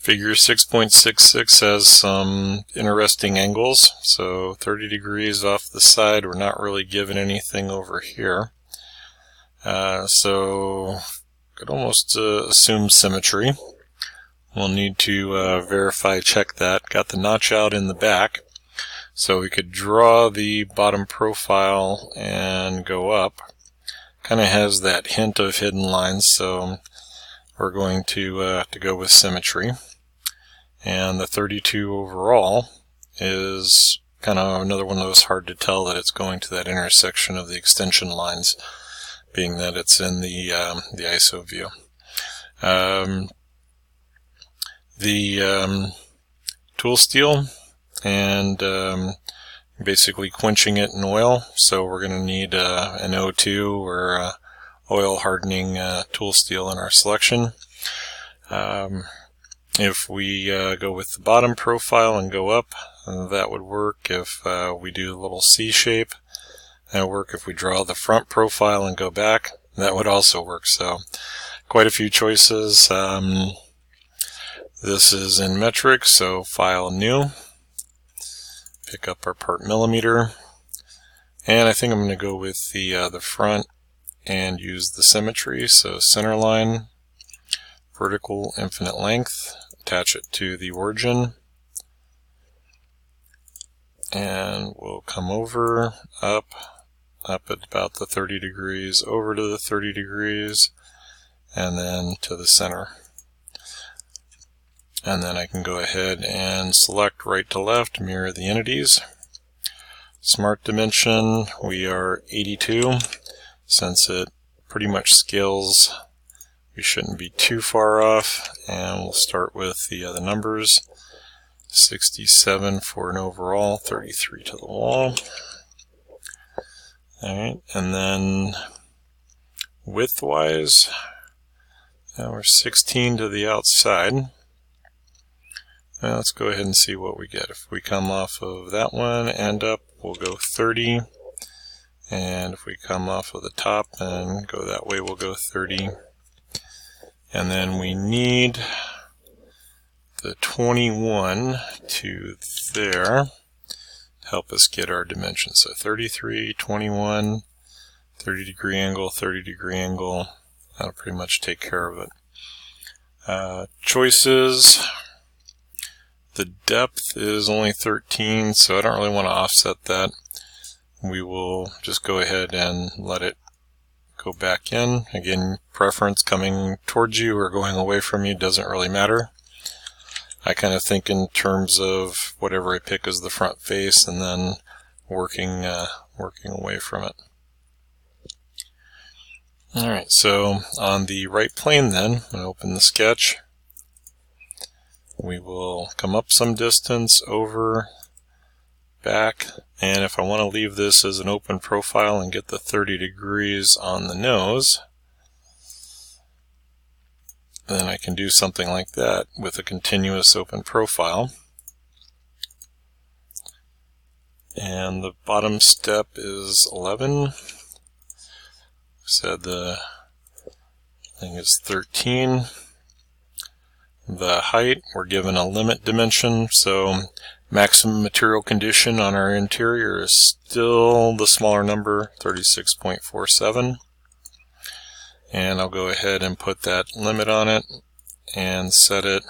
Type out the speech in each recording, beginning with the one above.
Figure 6.66 has some interesting angles. So 30 degrees off the side, we're not really given anything over here. So could almost assume symmetry. We'll need to check that. Got the notch out in the back. So we could draw the bottom profile and go up. Kind of has that hint of hidden lines, so we're going to go with symmetry. And the 32 overall is kind of another one of those hard to tell that it's going to that intersection of the extension lines, being that it's in the ISO view. The tool steel and basically quenching it in oil, so we're going to need an O2 or oil hardening tool steel in our selection. If we go with the bottom profile and go up, that would work. If we do a little C shape, that would work. If we draw the front profile and go back, that would also work. So quite a few choices. This is in metric, so File, New. Pick up our part millimeter. And I think I'm going to go with the front and use the symmetry. So center line, vertical infinite length, attach it to the origin, and we'll come over, up at about the 30 degrees, over to the 30 degrees, and then to the center. And then I can go ahead and select right to left, mirror the entities. Smart dimension, we are 82. Since it pretty much scales, we shouldn't be too far off, and we'll start with the numbers. 67 for an overall, 33 to the wall. Alright, and then width-wise, now we're 16 to the outside. Now let's go ahead and see what we get. If we come off of that one and up, we'll go 30. And if we come off of the top and go that way, we'll go 30. And then we need the 21 to there to help us get our dimensions. So 33, 21, 30 degree angle, 30 degree angle. That'll pretty much take care of it. Choices. The depth is only 13, so I don't really want to offset that. We will just go ahead and let it go back in. Again, preference coming towards you or going away from you doesn't really matter. I kind of think in terms of whatever I pick as the front face and then working away from it. Alright, so on the right plane then, I'm going to open the sketch. We will come up some distance, over, back, and if I want to leave this as an open profile and get the 30 degrees on the nose, then I can do something like that with a continuous open profile. And the bottom step is 11. Said the thing is 13. The height, we're given a limit dimension, so maximum material condition on our interior is still the smaller number, 36.47. And I'll go ahead and put that limit on it and set it.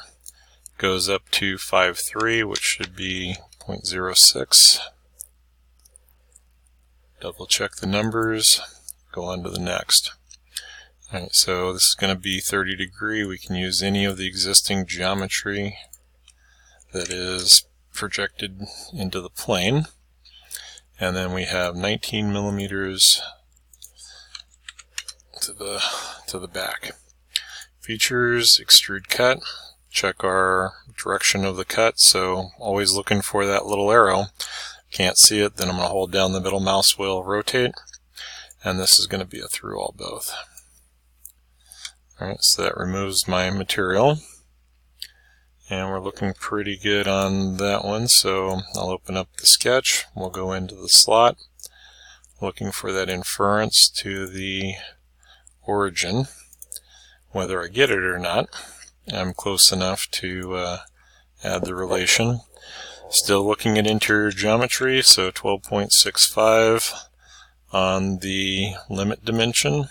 Goes up to 5.3, which should be 0.06. Double check the numbers, go on to the next. Alright, so this is going to be 30 degree. We can use any of the existing geometry that is projected into the plane. And then we have 19 millimeters to the back. Features, extrude cut. Check our direction of the cut, so always looking for that little arrow. Can't see it, then I'm going to hold down the middle mouse wheel, rotate, and this is going to be a through all both. Alright, so that removes my material, and we're looking pretty good on that one, so I'll open up the sketch. We'll go into the slot, looking for that inference to the origin, whether I get it or not. I'm close enough to add the relation. Still looking at interior geometry, so 12.65 on the limit dimension.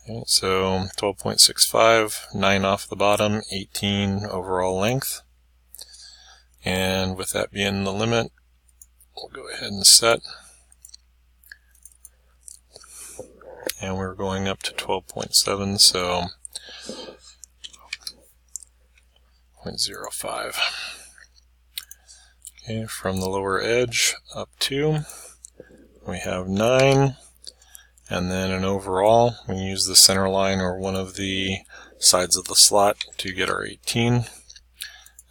Okay, so 12.65, 9 off the bottom, 18 overall length. And with that being the limit, we'll go ahead and set. And we're going up to 12.7, so 0.05. Okay, from the lower edge up to, we have 9, and then an overall, we use the center line or one of the sides of the slot to get our 18,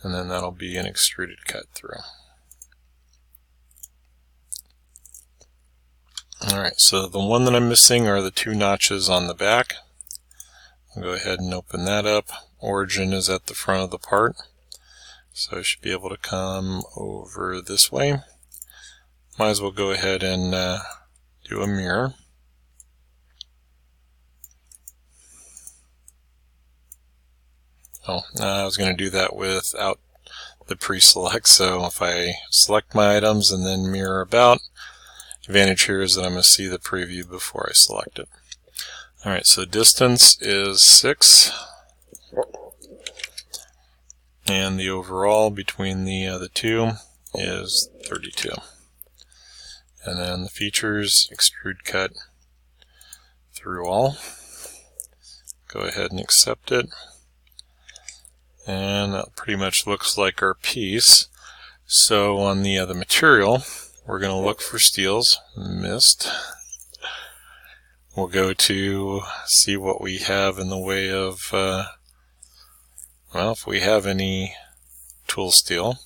and then that'll be an extruded cut through. Alright, so the one that I'm missing are the 2 notches on the back. I'll go ahead and open that up. Origin is at the front of the part, so I should be able to come over this way. Might as well go ahead and do a mirror. I was going to do that without the pre-select, so if I select my items and then mirror about, advantage here is that I'm going to see the preview before I select it. Alright, so distance is 6, and the overall between the two is 32. And then the features, extrude cut through all. Go ahead and accept it. And that pretty much looks like our piece. So on the material, we're going to look for steels. Missed. We'll go to see what we have in the way of, well, if we have any tool steel.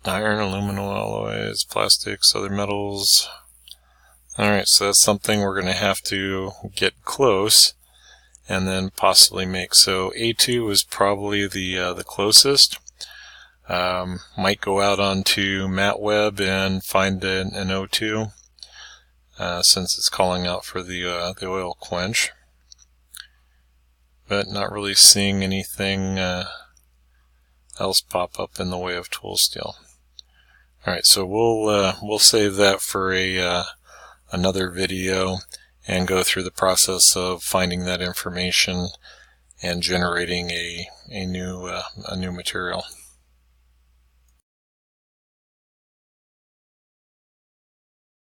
Iron, aluminum alloys, plastics, other metals. Alright, so that's something we're going to have to get close and then possibly make. So A2 is probably the closest. Might go out onto MatWeb and find an O2 since it's calling out for the oil quench. But not really seeing anything else pop up in the way of tool steel. Alright, so we'll save that for another video and go through the process of finding that information and generating a new material.